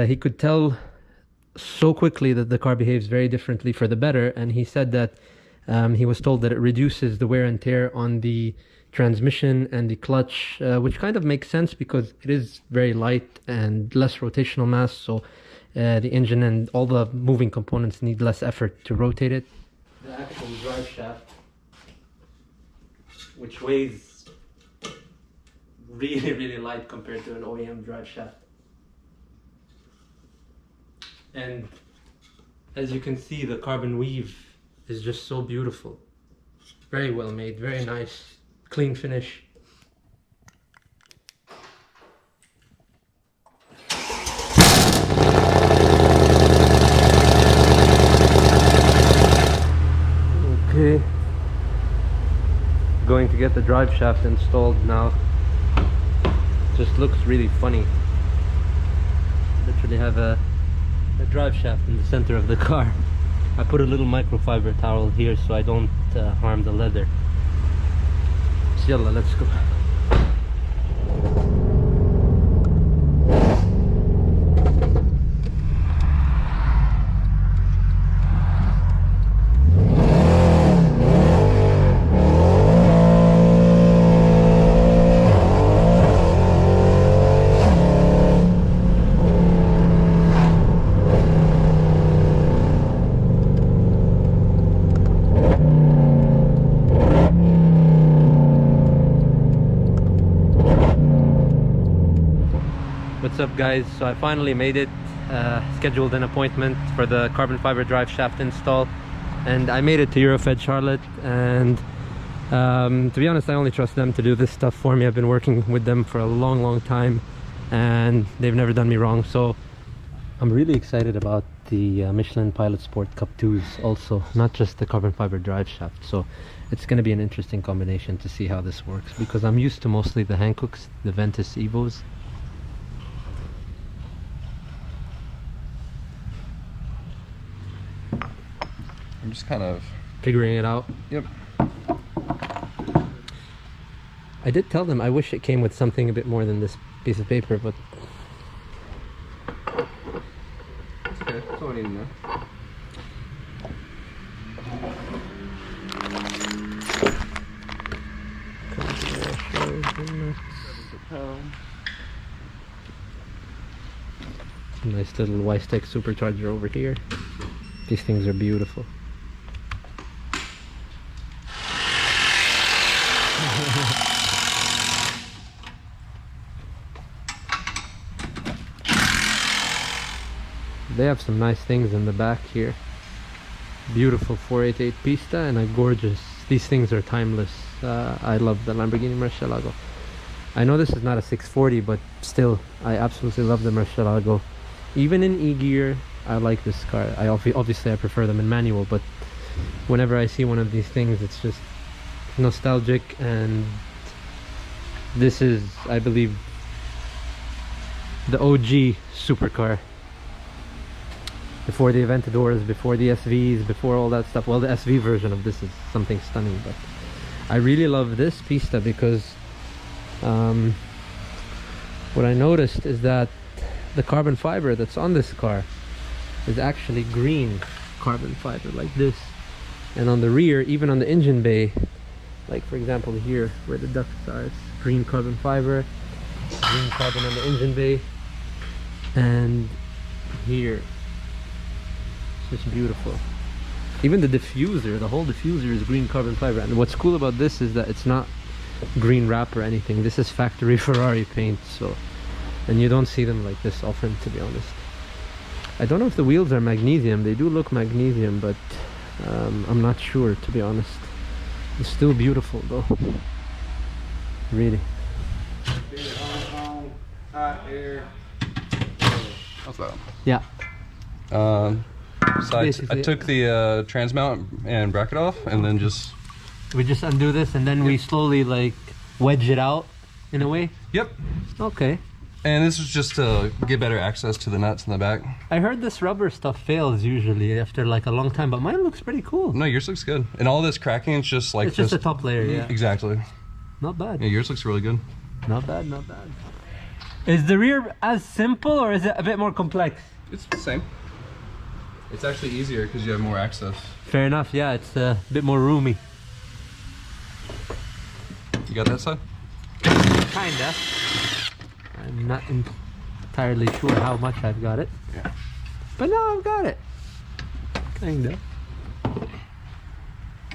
He could tell so quickly that the car behaves very differently for the better, and he said that he was told that it reduces the wear and tear on the transmission and the clutch, which kind of makes sense because it is very light and less rotational mass, so the engine and all the moving components need less effort to rotate it. The actual drive shaft, which weighs really light compared to an OEM drive shaft. And as you can see, the carbon weave is just so beautiful. Very well made, very nice, clean finish. Okay, going to get the drive shaft installed now. Just looks really funny. Literally have a drive shaft in the center of the car. I put a little microfiber towel here so I don't harm the leather. So yalla, let's go. What's up guys, so I finally made it, scheduled an appointment for the carbon fiber drive shaft install, and I made it to Eurofed Charlotte. And to be honest, I only trust them to do this stuff for me. I've been working with them for a long time and they've never done me wrong, so I'm really excited about the Michelin Pilot Sport Cup 2s also, not just the carbon fiber drive shaft. So it's going to be an interesting combination to see how this works, because I'm used to mostly the Hankooks, the Ventus Evos. I'm just kind of figuring it out. Yep. I did tell them I wish it came with something a bit more than this piece of paper, but it's okay. That's all I need to know. Nice little Y-Tech supercharger over here. These things are beautiful. They have some nice things in the back here. Beautiful 488 Pista and a gorgeous, these things are timeless. I love the Lamborghini Murcielago. I know this is not a 640, but still I absolutely love the Murcielago. Even in E-gear, I like this car. Obviously I prefer them in manual, but whenever I see one of these things, it's just nostalgic. And this is, I believe, the OG supercar. Before the Aventadors, before the SVs, before all that stuff. Well, the SV version of this is something stunning, but I really love this Pista because what I noticed is that the carbon fiber that's on this car is actually green carbon fiber, like this. And on the rear, even on the engine bay, like for example here where the ducts are, it's green carbon fiber, green carbon on the engine bay, and here it's just beautiful. Even the diffuser, the whole diffuser is green carbon fiber. And what's cool about this is that it's not green wrap or anything. This is factory Ferrari paint, so, and you don't see them like this often, to be honest. I don't know if the wheels are magnesium. They do look magnesium, but I'm not sure, to be honest. It's still beautiful though, really. How's that? Yeah. So I took the trans mount and bracket off, and then we just undo this, and then we slowly like wedge it out in a way. Yep. Okay. And this was just to get better access to the nuts in the back. I heard this rubber stuff fails usually after like a long time, but mine looks pretty cool. No, yours looks good. And all this cracking, it's just like it's just a top layer. Yeah. Exactly. Not bad. Yeah, yours looks really good. Not bad. Not bad. Is the rear as simple, or is it a bit more complex? It's the same. It's actually easier because you have more access. Fair enough, yeah, it's a bit more roomy. You got that side? Kinda. I'm not entirely sure how much I've got it. Yeah. But no, I've got it. Kinda.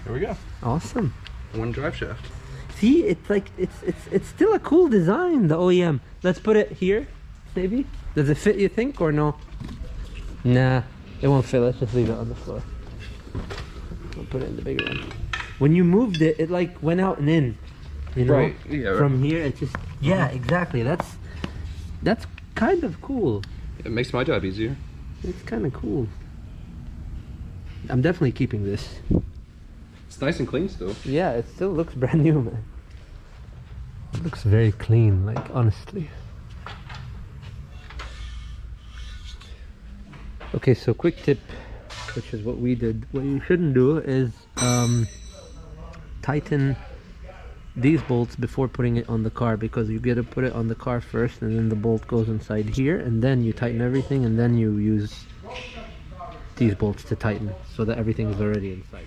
There we go. Awesome. One drive shaft. See, it's like, it's still a cool design, the OEM. Let's put it here, maybe. Does it fit, you think, or no? Nah. It won't fit. Let's just leave it on the floor. I'll put it in the bigger one. When you moved it, it like went out and in. You know? Right. Yeah. From here, it just, yeah, exactly. That's kind of cool. It makes my job easier. It's kind of cool. I'm definitely keeping this. It's nice and clean still. Yeah, it still looks brand new, man. It looks very clean, like, honestly. Okay, so quick tip, which is what we did. What you shouldn't do is tighten these bolts before putting it on the car, because you get to put it on the car first, and then the bolt goes inside here, and then you tighten everything, and then you use these bolts to tighten so that everything is already inside.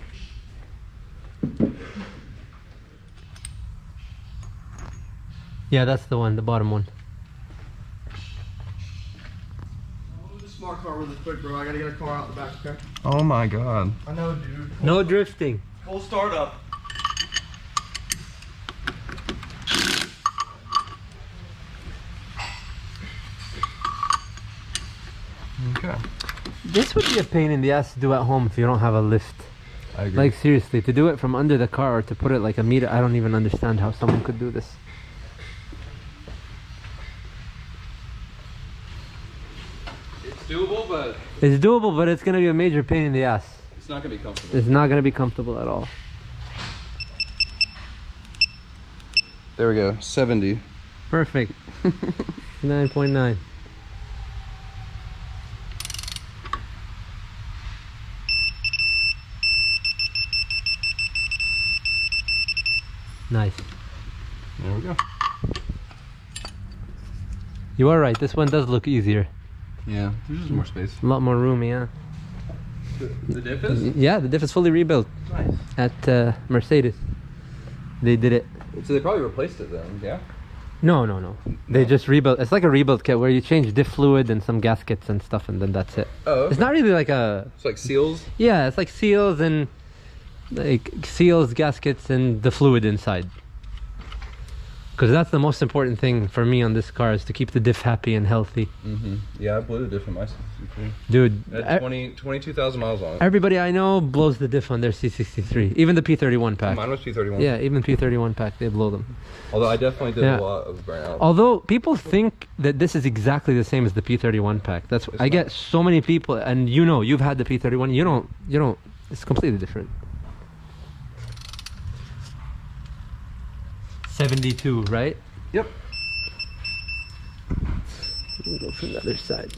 Yeah, that's the one, the bottom one. Smart car really quick, bro. I gotta get a car out the back, okay? Oh my god. I know, dude. No drifting. Full startup. Okay. This would be a pain in the ass to do at home if you don't have a lift. I agree. Like seriously, to do it from under the car or to put it like a meter, I don't even understand how someone could do this. It's doable, but It's doable, but it's gonna be a major pain in the ass. it's not gonna be comfortable. It's not gonna be comfortable at all. There we go. 70. Perfect. 9.9. Nice. There we go. You are right. This one does look easier. Yeah, there's just more space. A lot more room, yeah. The diff is? Yeah, the diff is fully rebuilt Nice. at Mercedes. They did it. So they probably replaced it then, yeah? No. They just rebuilt. It's like a rebuild kit where you change diff fluid and some gaskets and stuff, and then that's it. Oh, okay. It's not really like a... It's like seals? Yeah, it's like seals and... Like seals, gaskets, and the fluid inside. Because that's the most important thing for me on this car, is to keep the diff happy and healthy. Yeah, I blew the diff in my C63. Dude, It had 22,000 miles on it. everybody I know blows the diff on their C63. Even the P31 pack. Mine was P31. Yeah, even P31 pack, they blow them. Although I definitely did a lot of burnout. Although people think that this is exactly the same as the P31 pack. That's I get so many people, and you know, you've had the P31. You don't. It's completely different. 72, right? Yep. We'll go from the other side.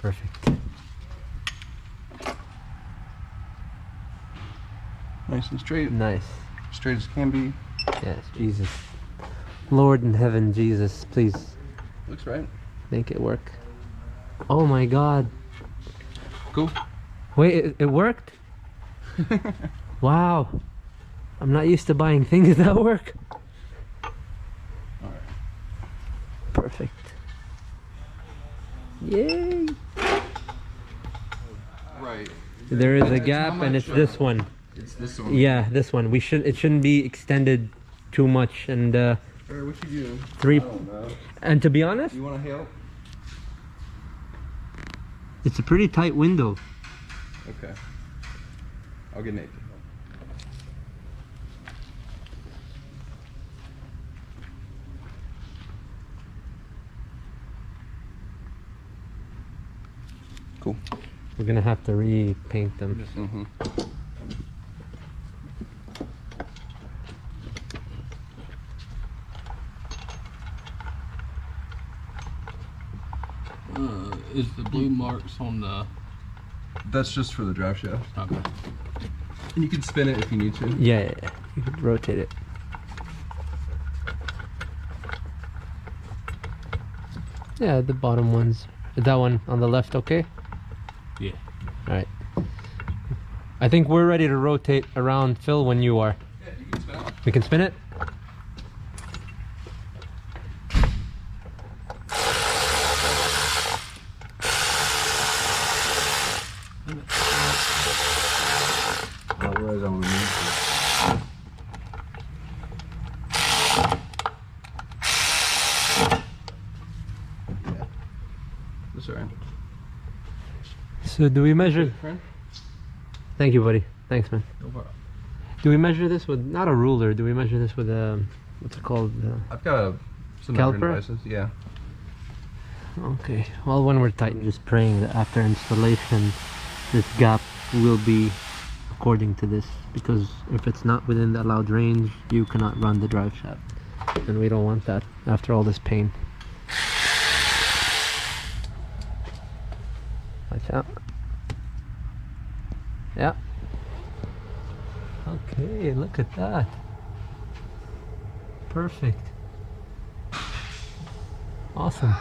Perfect. Nice and straight. Nice. Straight as can be. Yes, Jesus. Lord in heaven, Jesus, please Looks right. make it work. Oh my God. Cool. Wait, it worked? Wow. I'm not used to buying things that work. Alright. Perfect. Yay. Right. There is a It's gap, how and much, it's this one. It's this one. Yeah, this one. It shouldn't be extended too much, and What you doing? three. I don't know. And to be honest, You want to help? it's a pretty tight window. Okay. I'll get naked. Cool. We're gonna have to repaint them. Mm-hmm. Is the blue marks on the... That's just for the drive shaft. Okay. And you can spin it if you need to. Yeah. You can rotate it. Yeah, the bottom ones. Is that one on the left okay? Yeah. All right. I think we're ready to rotate around, Phil, when you are. Yeah, you can spin it. We can spin it? Otherwise, I'm gonna move it. That's alright. So do we measure? Thank you, buddy. Thanks, man. No problem. Do we measure this with, not a ruler, do we measure this with a, what's it called? I've got some Caliper? measuring devices. Yeah. Okay, well, when we're tight, just praying that after installation, this gap will be according to this, because if it's not within the allowed range, you cannot run the drive shaft, and we don't want that after all this pain. Watch out. Yeah. Okay, look at that. Perfect. Awesome.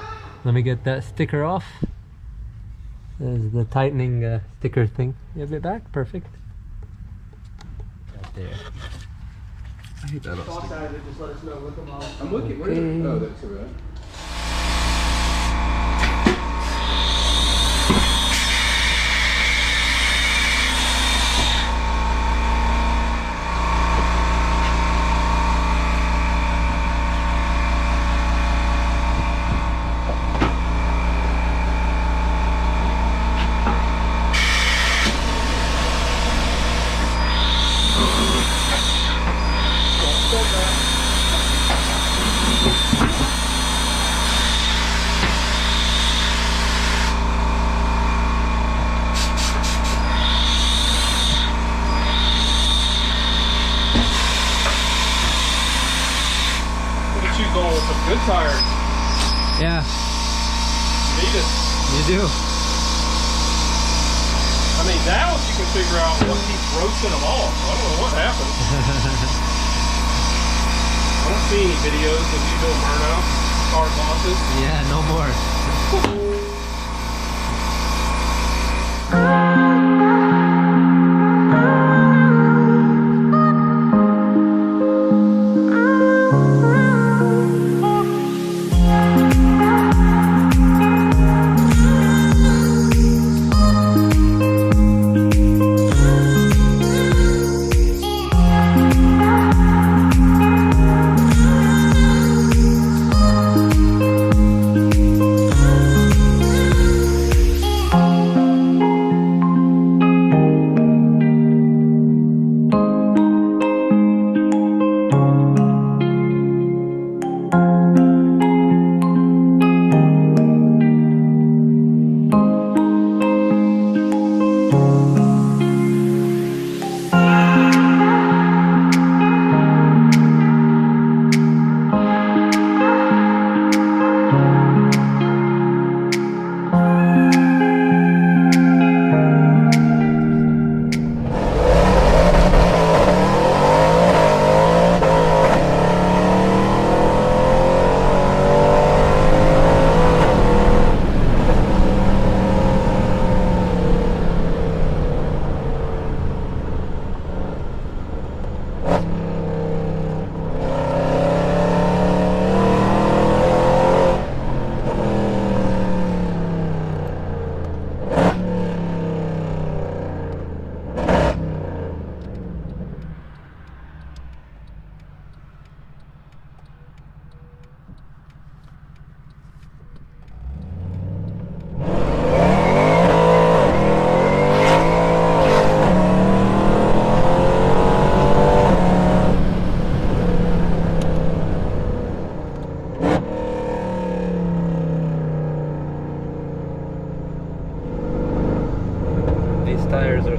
Let me get that sticker off. There's the tightening sticker thing. You have it back? Perfect. Right there. I hate that. Just let us know. Look them all. I'm looking. Where is it? Oh, that's alright. Going with some good tires. Yeah, Need it. you do. I mean, now you can figure out what keeps roasting them off. I don't know what happened. I don't see any videos of you doing burnout, car losses. Yeah, no more.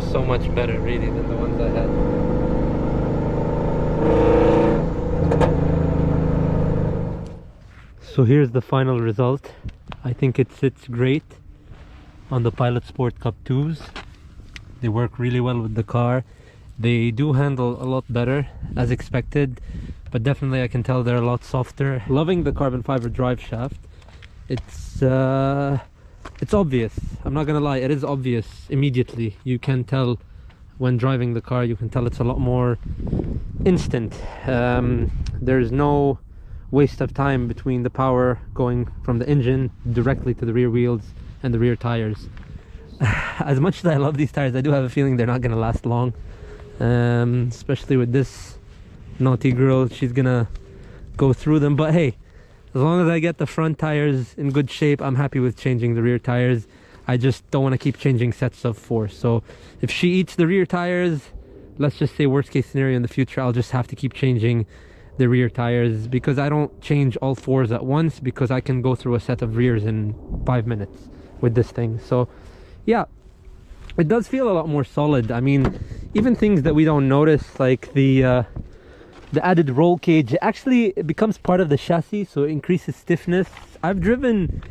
so much better really than the ones I had. So here's the final result. I think it sits great on the Pilot Sport Cup 2s. They work really well with the car. They do handle a lot better as expected, but definitely I can tell they're a lot softer. Loving the carbon fiber drive shaft. It's obvious. I'm not gonna lie, it is obvious immediately. You can tell when driving the car, you can tell it's a lot more instant. There's no waste of time between the power going from the engine directly to the rear wheels and the rear tires. As much as I love these tires, I do have a feeling they're not gonna last long, especially with this naughty girl. She's gonna go through them, but hey, as long as I get the front tires in good shape, I'm happy with changing the rear tires. I just don't want to keep changing sets of 4. So if she eats the rear tires, let's just say worst case scenario in the future, I'll just have to keep changing the rear tires, because I don't change all 4s at once, because I can go through a set of rears in 5 minutes with this thing. So yeah, it does feel a lot more solid. I mean, even things that we don't notice, like the added roll cage, actually it becomes part of the chassis, so it increases stiffness. I've driven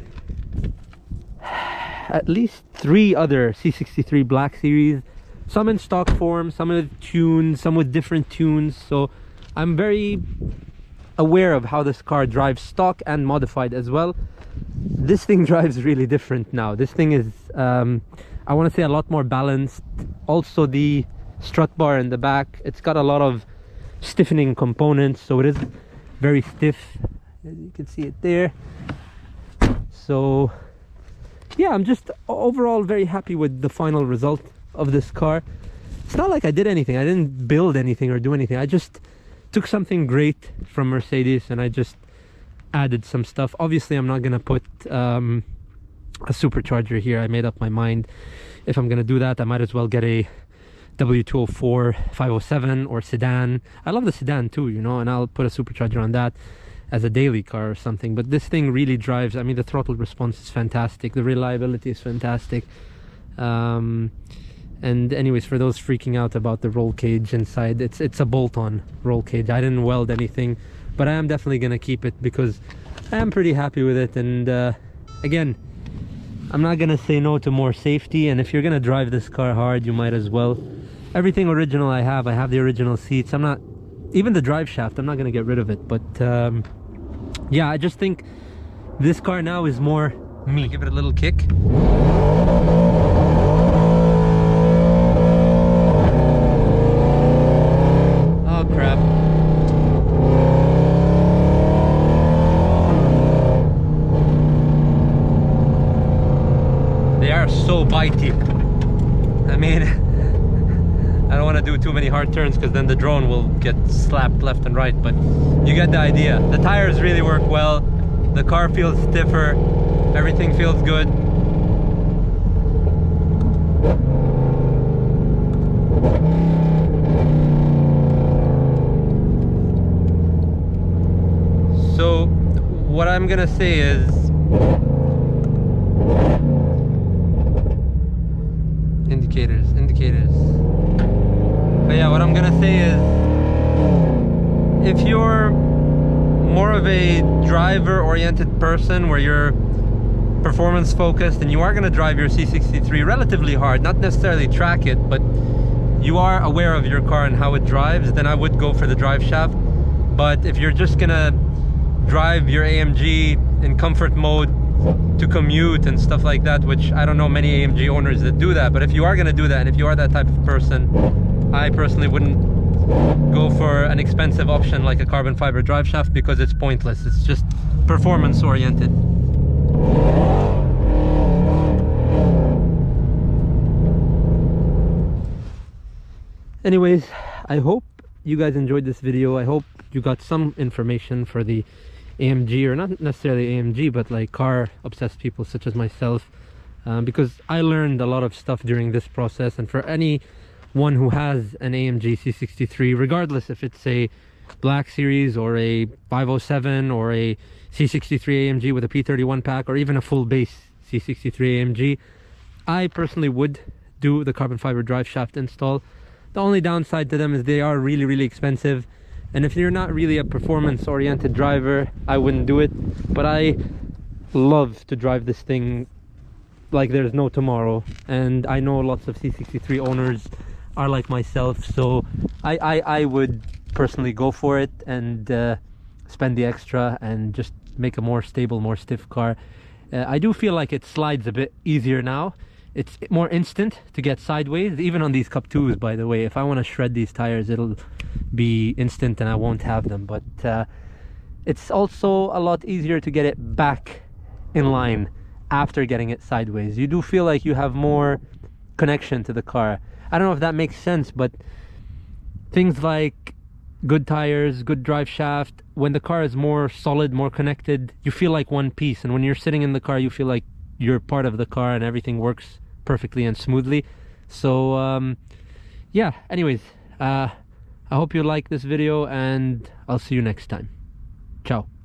at least 3 other C63 Black Series, some in stock form, some with tunes, some with different tunes, so I'm very aware of how this car drives stock and modified as well. This thing drives really different now. This thing is, I want to say, a lot more balanced. Also the strut bar in the back, it's got a lot of stiffening components, so it is very stiff, as you can see it there. So yeah, I'm just overall very happy with the final result of this car. It's not like I did anything, I didn't build anything or do anything. I just took something great from Mercedes and I just added some stuff. Obviously I'm not gonna put a supercharger here. I made up my mind, if I'm gonna do that, I might as well get a W204 507 or sedan. I love the sedan too, you know, and I'll put a supercharger on that as a daily car or something. But this thing really drives, I mean, the throttle response is fantastic, the reliability is fantastic. And anyways, for those freaking out about the roll cage inside, it's a bolt-on roll cage. I didn't weld anything, but I am definitely gonna keep it because I am pretty happy with it. And again, I'm not gonna say no to more safety, and if you're gonna drive this car hard, you might as well. Everything original I have the original seats. I'm not, even the drive shaft, I'm not gonna get rid of it. But yeah, I just think this car now is more me. Give it a little kick. Oh crap. They are so bitey. I mean, I don't want to do too many hard turns because then the drone will get slapped left and right, but you get the idea. The tires really work well, the car feels stiffer, everything feels good. So what I'm gonna say is, indicators. But yeah, what I'm gonna say is, if you're more of a driver oriented person where you're performance focused and you are gonna drive your C63 relatively hard, not necessarily track it, but you are aware of your car and how it drives, then I would go for the drive shaft. But if you're just gonna drive your AMG in comfort mode to commute and stuff like that, which I don't know many AMG owners that do that, but if you are gonna do that, and if you are that type of person, I personally wouldn't go for an expensive option like a carbon fiber drive shaft, because it's pointless. It's just performance oriented. Anyways, I hope you guys enjoyed this video. I hope you got some information for the AMG, or not necessarily AMG, but like car obsessed people such as myself, because I learned a lot of stuff during this process. And for anyone who has an AMG C63, regardless if it's a Black Series or a 507 or a C63 AMG with a P31 pack, or even a full base C63 AMG, I personally would do the carbon fiber drive shaft install. The only downside to them is they are really, really expensive. And if you're not really a performance oriented driver, I wouldn't do it. But I love to drive this thing like there's no tomorrow. And I know lots of C63 owners are like myself. So I would personally go for it and spend the extra and just make a more stable, more stiff car. I do feel like it slides a bit easier now. It's more instant to get sideways, even on these Cup 2s, by the way. If I want to shred these tires, it'll be instant and I won't have them. But it's also a lot easier to get it back in line after getting it sideways. You do feel like you have more connection to the car. I don't know if that makes sense, but things like good tires, good drive shaft, when the car is more solid, more connected, you feel like one piece. And when you're sitting in the car, you feel like you're part of the car and everything works perfectly and smoothly. So yeah, anyways, I hope you like this video and I'll see you next time. Ciao.